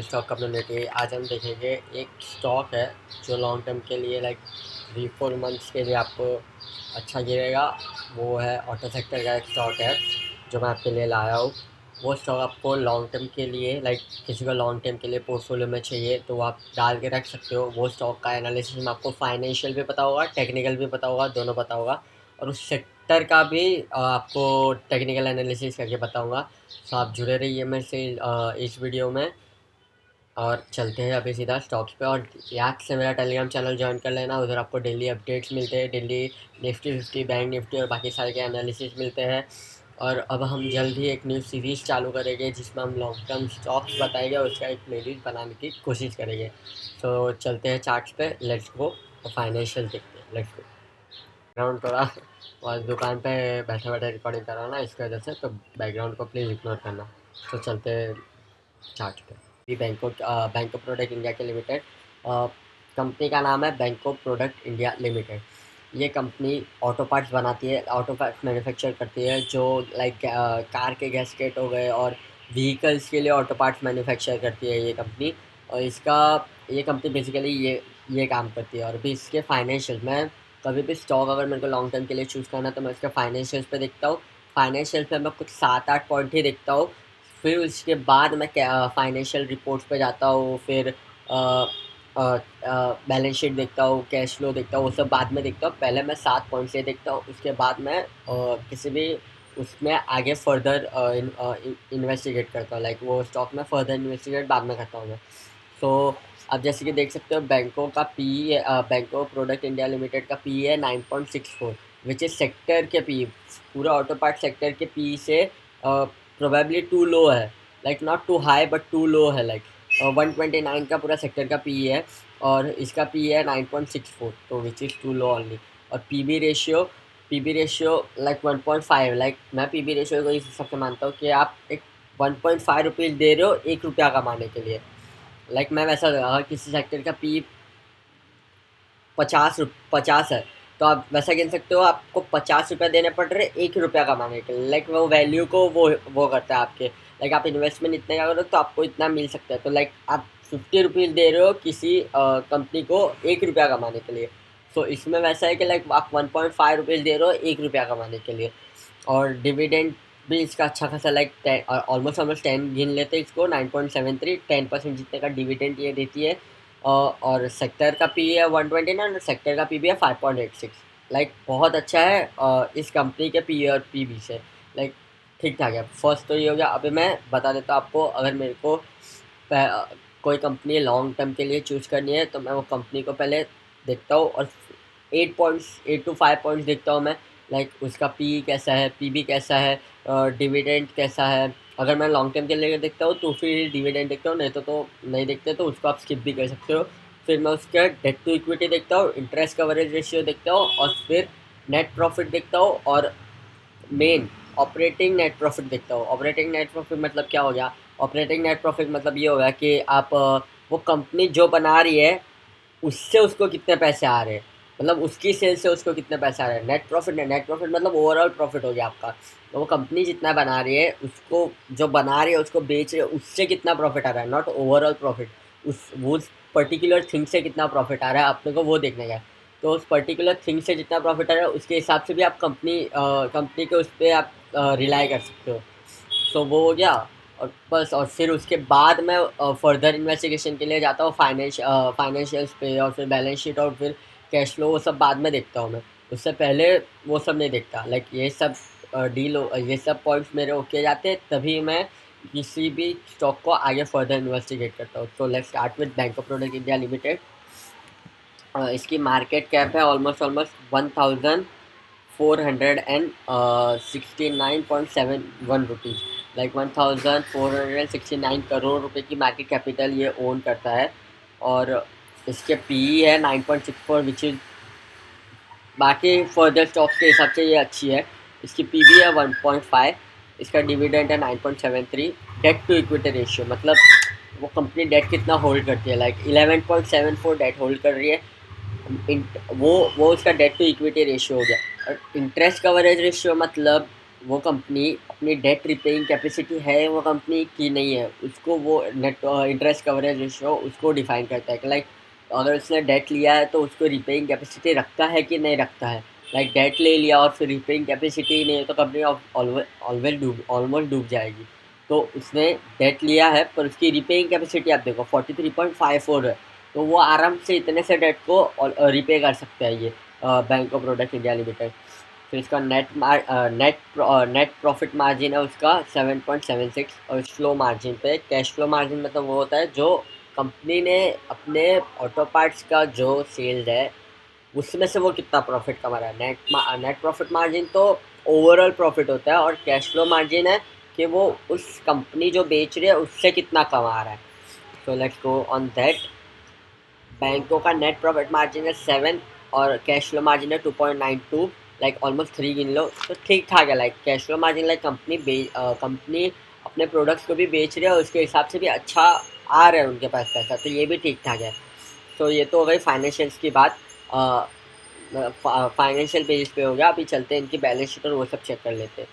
Stock community आज हम देखेंगे एक स्टॉक है जो लॉन्ग टर्म के लिए लाइक 3-4 मंथ्स के लिए आपको अच्छा गिरेगा। वो है ऑटो सेक्टर का एक स्टॉक है जो मैं आपके लिए लाया हूँ। वो स्टॉक आपको लॉन्ग टर्म के लिए लाइक किसी को लॉन्ग टर्म के लिए पोर्टफोलियो में चाहिए तो वो आप डाल के रख सकते हो। वो स्टॉक का एनालिसिस में आपको फाइनेंशियल भी पता होगा, टेक्निकल भी पता होगा, दोनों पता होगा और उस सेक्टर का भी आपको टेक्निकल एनालिसिस करके बताऊँगा। तो आप जुड़े रहिए मेरे से इस वीडियो में। और चलते हैं अभी सीधा स्टॉक्स पे। और याद से मेरा टेलीग्राम चैनल ज्वाइन कर लेना, उधर आपको डेली अपडेट्स मिलते हैं, डेली निफ्टी 50, बैंक निफ्टी और बाकी सारे के एनालिसिस मिलते हैं। और अब हम जल्द ही एक न्यू सीरीज़ चालू करेंगे जिसमें हम लॉन्ग टर्म स्टॉक्स बताएंगे और उसका एक प्लेलिस्ट बनाने की कोशिश करेंगे। तो चलते हैं चार्ट्स पे, लेट्स गो। और फाइनेंशियल देखते हैं, लेट्स गो। बैकग्राउंड थोड़ा और दुकान पे बैठे बैठे रिकॉर्डिंग कर रहा हूँ ना, इसकी वजह से, तो बैकग्राउंड को प्लीज़ इग्नोर करना। तो चलते हैं चार्ट पे। बैंको प्रोडक्ट इंडिया के लिमिटेड, कंपनी का नाम है बैंको प्रोडक्ट इंडिया लिमिटेड। ये कंपनी ऑटो पार्ट्स बनाती है, ऑटो पार्ट्स मैन्युफैक्चर करती है, जो लाइक कार के गैस्केट हो गए और व्हीकल्स के लिए ऑटो पार्ट्स मैन्युफैक्चर करती है ये कंपनी। और ये कंपनी बेसिकली ये काम करती है। और भी इसके फाइनेंशियल, मैं कभी भी स्टॉक अगर मेरे को लॉन्ग टर्म के लिए चूज़ करना है तो मैं इसके फाइनेंशियल्स पे देखता हूँ। फाइनेंशियल पे मैं कुछ 7-8 पॉइंट ही देखता हूँ। फिर उसके बाद मैं फाइनेंशियल रिपोर्ट्स पे जाता हूँ, फिर बैलेंस शीट देखता हूँ, कैश फ्लो देखता हूँ, वो सब बाद में देखता हूँ। पहले मैं 7 पॉइंट से देखता हूँ, उसके बाद मैं किसी भी उसमें आगे फर्दर इन्वेस्टिगेट करता हूँ। लाइक वो स्टॉक में फर्दर इन्वेस्टिगेट बाद में करता हूँ मैं। तो आप जैसे कि देख सकते हो बैंकों का P Banco product India limited का पी है 9.64, विच इज़ सेक्टर के पी, पूरा ऑटो पार्ट सेक्टर के पी से प्रोबेबली टू लो है। Like not too high but too low है। लाइक 129 का पूरा सेक्टर का पी है और इसका पी है 9.64, तो which is too low only. और P B ratio like 1.5। Like मैं पी बी रेशियो को इस हिसाब से मानता हूँ कि आप एक 1.5 रुपीज़ दे रहे हो 1 रुपया कमाने के लिए। लाइक मैं वैसा, अगर किसी सेक्टर का पी 50 है तो आप वैसा गिन सकते हो, आपको 50 रुपये देने पड़ रहे 1 रुपया कमाने के लिए। लाइक वो वैल्यू को वो करता है आपके। लाइक आप इन्वेस्टमेंट इतने का करो तो आपको इतना मिल सकता है। तो लाइक आप 50 रुपीज़ दे रहे हो किसी कंपनी को 1 रुपया कमाने के लिए। तो इसमें वैसा है कि लाइक आप 1.5 रुपीज़ दे रहे हो 1 रुपया कमाने के लिए। और डिविडेंड भी इसका अच्छा खासा लाइक ऑलमोस्ट 10 गिन लेते हैं इसको, 9.73, 10% जितने का डिविडेंड ये देती है। और सेक्टर का पी है 129 और सेक्टर का पी भी है 5.86। लाइक बहुत अच्छा है इस कंपनी के पी और पी बी से। लाइक ठीक ठाक है। फर्स्ट तो ये हो गया। अभी मैं बता देता हूँ आपको, अगर मेरे को कोई कंपनी लॉन्ग टर्म के लिए चूज़ करनी है तो मैं वो कंपनी को पहले देखता हूँ और 8 to 5 पॉइंट्स देखता हूँ मैं। लाइक उसका पी कैसा है, पी बी कैसा है, डिविडेंड कैसा है। अगर मैं लॉन्ग टर्म के लिए देखता हूँ तो फिर डिविडेंड देखता हूँ, नहीं तो नहीं देखते तो उसको आप स्किप भी कर सकते हो। फिर मैं उसका डेट टू इक्विटी देखता हूँ, इंटरेस्ट कवरेज रेशियो देखता हूँ और फिर नेट प्रॉफिट देखता हूँ और मेन ऑपरेटिंग नेट प्रॉफिट देखता हूँ। ऑपरेटिंग नेट प्रॉफिट मतलब क्या हो गया? ऑपरेटिंग नेट प्रॉफिट मतलब ये हो गया कि आप वो कंपनी जो बना रही है उससे उसको कितने पैसे आ रहे हैं, मतलब उसकी सेल से उसको कितने पैसे आ रहे हैं। नेट प्रॉफिट मतलब ओवरऑल प्रॉफिट हो गया आपका। तो वो कंपनी जितना बना रही है उसको, जो बना रही है उसको बेच रही है, उससे कितना प्रॉफिट आ रहा है, नॉट ओवरऑल प्रॉफिट। वो पर्टिकुलर थिंग से कितना प्रॉफिट आ रहा है अपने को वो देखने का है। तो उस पर्टिकुलर थिंग से जितना प्रॉफिट आ रहा है उसके हिसाब से भी आप कंपनी के उस पर आप रिलाई कर सकते हो। सो वो हो गया। और बस, और फिर उसके बाद मैं फर्दर इन्वेस्टिगेशन के लिए जाता हूँ फाइनेंशियल्स पे और फिर बैलेंस शीट और फिर कैश फ्लो, वो सब बाद में देखता हूँ मैं। उससे पहले वो सब नहीं देखता। लाइक ये सब ये सब पॉइंट्स मेरे ओके जाते हैं तभी मैं किसी भी स्टॉक को आगे फर्दर इन्वेस्टिगेट करता हूँ। तो let's start with bank of product India limited. इसकी मार्केट कैप है ऑलमोस्ट 1469.71 रुपीज़। लाइक 1469 करोड़ रुपए की मार्केट कैपिटल ये ओन करता है। और इसके पी है 9.64, विच इज़ बाकी फर्दर स्टॉक्स के हिसाब से ये अच्छी है। इसकी पी बी है 1.5, इसका डिविडेंड है 9.73। डेट टू इक्विटी रेशियो मतलब वो कंपनी डेट कितना होल्ड करती है, लाइक 11.74 डेट होल्ड कर रही है। वो उसका डेट टू इक्विटी रेशियो हो गया। और इंटरेस्ट कवरेज रेशियो मतलब वो कंपनी अपनी डेट रिपेइंग कैपेसिटी है वो कंपनी की नहीं है, उसको वो नेट इंटरेस्ट कवरेज रेशियो उसको डिफाइन करता है कि लाइक अगर उसने डेट लिया है तो उसको रिपेइंग कैपेसिटी रखता है कि नहीं रखता है। लाइक डेट ले लिया और फिर रिपेइंग कैपेसिटी ही नहीं है तो कंपनी ऑलमोस्ट डूब जाएगी। तो उसने डेट लिया है पर उसकी रिपेइंग कैपेसिटी आप देखो 43.54 है, तो वो आराम से इतने से डेट को रिपे कर सकता है ये bank of Baroda India limited. फिर इसका नेट प्रॉफिट मार्जिन है उसका 7.76, और फ्लो मार्जिन पे कैश फ्लो मार्जिन मतलब वो होता है जो कंपनी ने अपने ऑटो पार्ट्स का जो सेल्स है उसमें से वो कितना प्रॉफिट कमा रहा है। नेट प्रॉफिट मार्जिन तो ओवरऑल प्रॉफिट होता है, और कैश फ्लो मार्जिन है कि वो उस कंपनी जो बेच रही है उससे कितना कमा रहा है। So let's go on that. बैंकों का नेट प्रॉफिट मार्जिन है 7 और कैश फ्लो मार्जिन है 2.92, लाइक ऑलमोस्ट 3 गिन लो तो ठीक ठाक है। Like cash flow margin like company अपने प्रोडक्ट्स को भी बेच रही है और उसके हिसाब से भी अच्छा आ रहा है उनके पास पैसा, तो ये भी ठीक ठाक है। तो ये तो हो गई फाइनेंशियल्स की बात। फाइनेंशियल पेज पे हो गया, अभी चलते हैं इनकी बैलेंस शीट और वो सब चेक कर लेते हैं।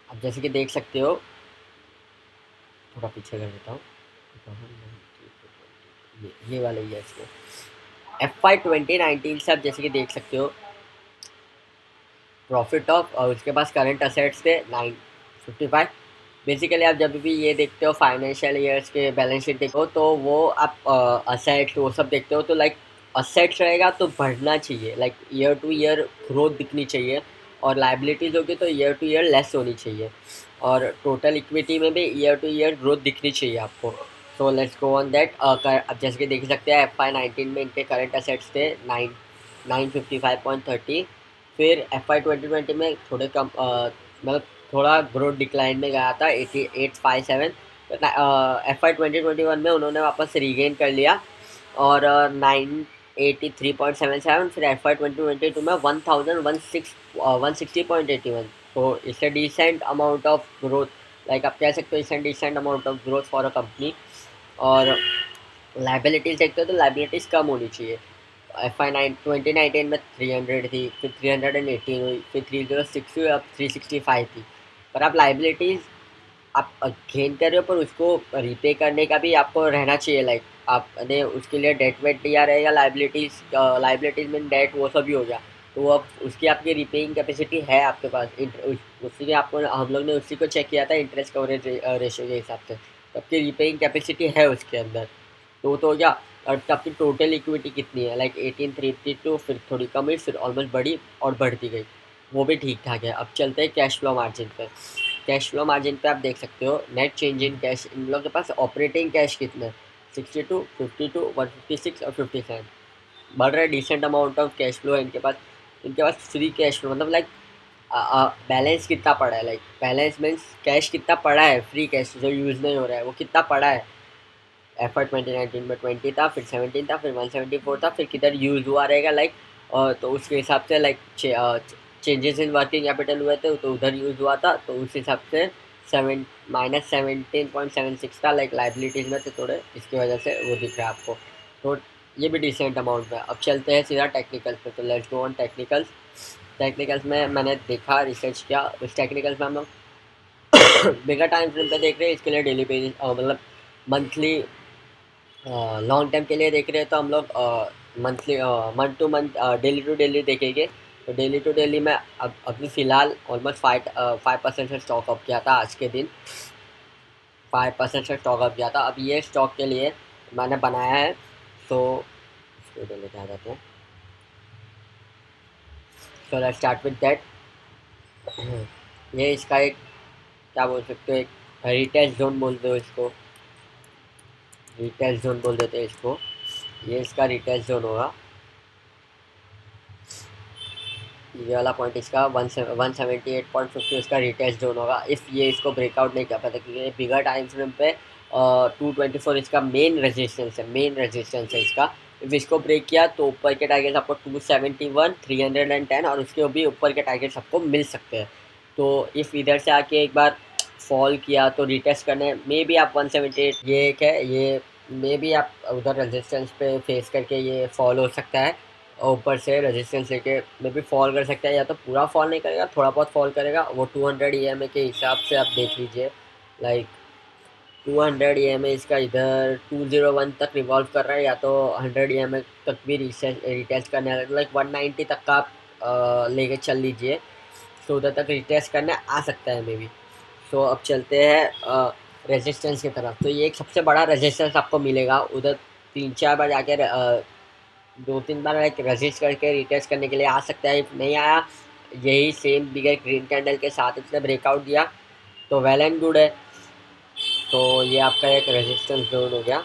अब जैसे कि देख सकते हो, थोड़ा पीछे कर देता हूँ, ये वाला ही है इसको। FY 2019 से आप जैसे कि देख सकते हो प्रॉफिट ऑफ, और उसके पास करंट असेट्स थे 955। बेसिकली आप जब भी ये देखते हो फाइनेंशियल ईयर्स के बैलेंस शीट देखो तो वो आप असेट्स वो सब देखते हो तो लाइक असेट्स रहेगा तो बढ़ना चाहिए, like year two year growth दिखनी चाहिए, और लाइबिलिटीज़ होगी तो ईयर टू ईयर लेस होनी चाहिए, और टोटल इक्विटी में भी ईयर टू ईयर ग्रोथ दिखनी चाहिए आपको। So let's go on that. अब जैसे कि देख सकते हैं FY 19 में इनके करंट असेट्स थे 955.30। फिर FY 2020 में थोड़े कम मतलब थोड़ा ग्रोथ डिक्लाइन में गया था 8857। FY 2021 में उन्होंने वापस रीगेन कर लिया और 983.77। फिर FY 2022 में 1060.81, तो इससे decent amount of growth, like आप कह सकते हो इससे decent amount of growth for a company. और लाइबिलिटीज़ देखते हो तो लाइबिलिटीज़ कम होनी चाहिए। FY 2019 में 300 थी, फिर 318 हुई, फिर 306 हुई, अब 365 थी। पर आप लाइबिलिटीज़ आप गेन कर रहे हो पर उसको रीपे करने का भी आपको रहना चाहिए। लाइक आपने उसके लिए डेट वेट दिया रहेगा, लाइबिलिटीज़ में डेट वो सब भी हो गया, तो अब उसकी आपकी रिपेइंग कैपेसिटी है आपके पास। उसी के आपको हम लोग ने उसी को चेक किया था इंटरेस्ट कवरेज रेशियो के हिसाब से, तो आपकी रिपेइंग कैपेसिटी है उसके अंदर। तो हो गया। और आपकी टोटल इक्विटी कितनी है, लाइक 1832, फिर थोड़ी कम हुई, फिर ऑलमोस्ट बढ़ी और बढ़ती गई, वो भी ठीक ठाक है। अब चलते हैं कैश फ्लो मार्जिन पे। कैश फ्लो मार्जिन पे आप देख सकते हो नेट चेंज इन कैश, इन लोगों के पास ऑपरेटिंग कैश कितना है 62, 52, 156 और 57। बढ़ रहा है, decent amount of cash flow है इनके पास। इनके पास फ्री कैश फ्लो मतलब लाइक बैलेंस कितना पड़ा है, लाइक बैलेंस मीन्स कैश कितना पड़ा है, फ्री कैश जो यूज़ नहीं हो रहा है वो कितना पड़ा है। FY 2019 में 20 था, फिर 17 था, फिर 174 था, फिर किधर यूज़ हुआ रहेगा लाइक, तो उसके हिसाब से like changes in working capital हुए थे तो उधर यूज़ हुआ था, तो उस हिसाब से -17.76 था, लाइक लाइबिलिटीज़ में थे थोड़े, इसकी वजह से वो दिख रहा है आपको। तो ये भी डिसेंट अमाउंट है। अब चलते हैं सीधा टेक्निकल्स पे, तो let's go on technicals. Technicals में मैंने देखा, रिसर्च किया, उस टेक्निकल्स में हम लोग बिगर टाइम फ्रेम पे देख रहे हैं, इसके लिए डेली पेज मतलब मंथली लॉन्ग टर्म के लिए देख रहे हैं तो हम लोग monthly month to month daily to daily देखेंगे। तो डेली टू डेली में अब अभी फ़िलहाल ऑलमोस्ट 5% से स्टॉक अप किया था आज के दिन, 5% से स्टॉक अप किया था। अब ये स्टॉक के लिए मैंने बनाया है, तो इसको लेके आ जाते हैं। So let's start with that. ये इसका एक क्या बोल सकते हो, एक रिटेस्ट जोन बोलते हो इसको, रिटेस्ट जोन बोल देते हैं इसको। ये इसका रिटेस्ट जोन होगा, ये वाला पॉइंट इसका 178.50 इसका रिटेस्ट जोन होगा। इफ़ ये इसको ब्रेकआउट नहीं कर पाता, क्योंकि बिगर टाइम फ्रेम पे 224 इसका मेन रेजिस्टेंस है इसका। इफ़ इसको ब्रेक किया तो ऊपर के टारगेट्स आपको 271, 310 और उसके भी ऊपर के टारगेट्स आपको मिल सकते हैं। तो इफ़ इधर से आके एक बार फॉल किया तो रिटेस्ट करने में भी आप 178, ये एक है, ये मे भी आप उधर रेजिस्टेंस पे फेस करके ये फॉल हो सकता है, और ऊपर से रेजिस्टेंस लेके मे भी फॉल कर सकता है, या तो पूरा फॉल नहीं करेगा, थोड़ा बहुत फॉल करेगा। वो 200 EMA के हिसाब से आप देख लीजिए, लाइक 200 EMA इसका इधर 201 तक रिवॉल्व कर रहा है, या तो 100 EMA तक भी रिटेस्ट करने लाइक 190 तक का आप लेके चल लीजिए, तो उधर तक रिटेस्ट करने आ सकता है मे बी। सो अब चलते हैं रेजिस्टेंस की तरफ। तो ये एक सबसे बड़ा रेजिस्टेंस आपको मिलेगा उधर, 3-4 बार जाके 2-3 बार लाइक रजिस्ट करके रिटेस्ट करने के लिए आ सकता है। नहीं आया, यही सेम बिगर ग्रीन कैंडल के साथ इसने ब्रेकआउट दिया तो वेल एंड गुड है। तो ये आपका एक रेजिस्टेंस जोन हो गया,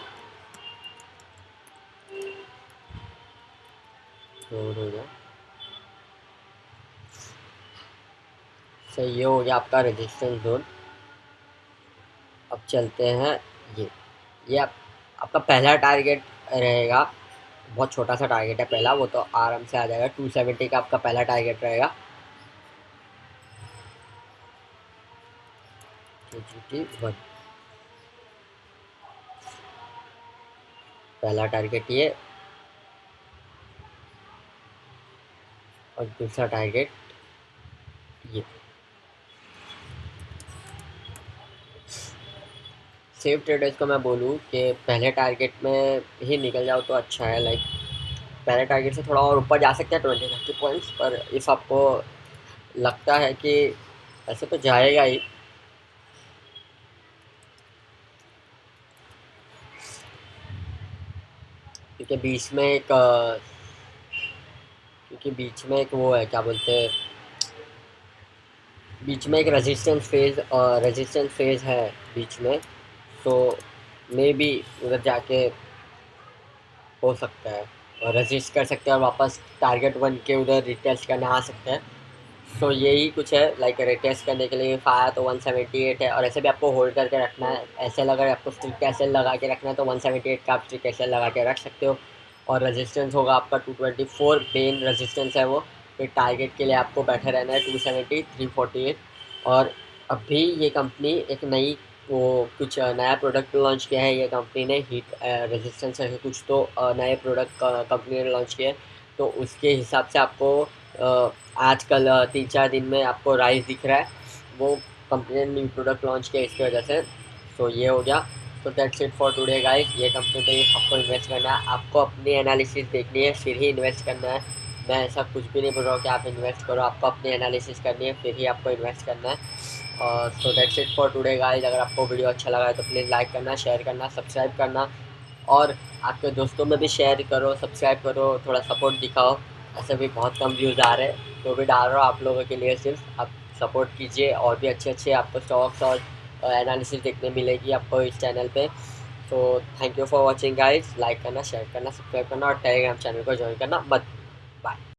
जोन हो गया। सो ये हो गया आपका रेजिस्टेंस जोन। अब चलते हैं ये आपका पहला टारगेट रहेगा, बहुत छोटा सा टारगेट है पहला, वो तो आराम से आ जाएगा। 270 का आपका पहला टारगेट रहेगा। GT1 पहला टारगेट ये, और दूसरा टारगेट ये। सेफ ट्रेडर्स को मैं बोलूँ कि पहले टारगेट में ही निकल जाओ तो अच्छा है, लाइक पहले टारगेट से थोड़ा और ऊपर जा सकते हैं 20-30 पॉइंट्स पर। इफ़ आपको लगता है कि ऐसे तो जाएगा ही, क्योंकि बीच में एक वो है, क्या बोलते हैं, बीच में एक रेजिस्टेंस फेज है बीच में। तो मे बी उधर जाके हो सकता है और रजिस्ट कर सकते हैं, और वापस टारगेट 1 के उधर रिटेस्ट करने आ सकते हैं। सो यही कुछ है, लाइक रिटेस्ट करने के लिए आया तो 178 है, और ऐसे भी आपको होल्ड करके रखना है। ऐसे अगर आपको स्ट्रिक कैसल लगा के रखना है तो 178 का आप स्ट्रिक कैसल लगा के रख सकते हो। और रेजिस्टेंस होगा आपका 224 मेन रेजिस्टेंस है वो। फिर टारगेट के लिए आपको बैठे रहना है 270, 348। और अभी ये कंपनी एक नई वो कुछ नया प्रोडक्ट लॉन्च किया है, ये कंपनी ने हीट रेजिस्टेंस है कुछ तो नए प्रोडक्ट कंपनी ने लॉन्च किया है। तो उसके हिसाब से आपको आजकल 3-4 दिन में आपको राइस दिख रहा है, वो कंपनी ने न्यू प्रोडक्ट लॉन्च किया इसकी वजह से। सो ये हो गया। तो that's it for today guys. ये कंपनी पे आपको इन्वेस्ट करना है, आपको अपनी एनालिसिस देखनी है फिर ही इन्वेस्ट करना है। मैं ऐसा कुछ भी नहीं बोल रहा हूँ कि आप इन्वेस्ट करो, आपको अपनी एनालिसिस करनी है फिर ही आपको इन्वेस्ट करना है। और so that's it for today guys. अगर आपको वीडियो अच्छा लगा है तो प्लीज़ लाइक करना, शेयर करना, सब्सक्राइब करना, और आपके दोस्तों में भी शेयर करो, सब्सक्राइब करो, थोड़ा सपोर्ट दिखाओ। ऐसे भी बहुत कम व्यूज़ आ रहे हैं, तो भी डाल रहा हूँ आप लोगों के लिए, सिर्फ आप सपोर्ट कीजिए। और भी अच्छे अच्छे आपको स्टॉक्स और एनालिसिस देखने मिलेगी आपको इस चैनल पे। तो thank you for watching guys. Like करना, शेयर करना, सब्सक्राइब करना, और टेलीग्राम चैनल को ज्वाइन करना मत। बाय।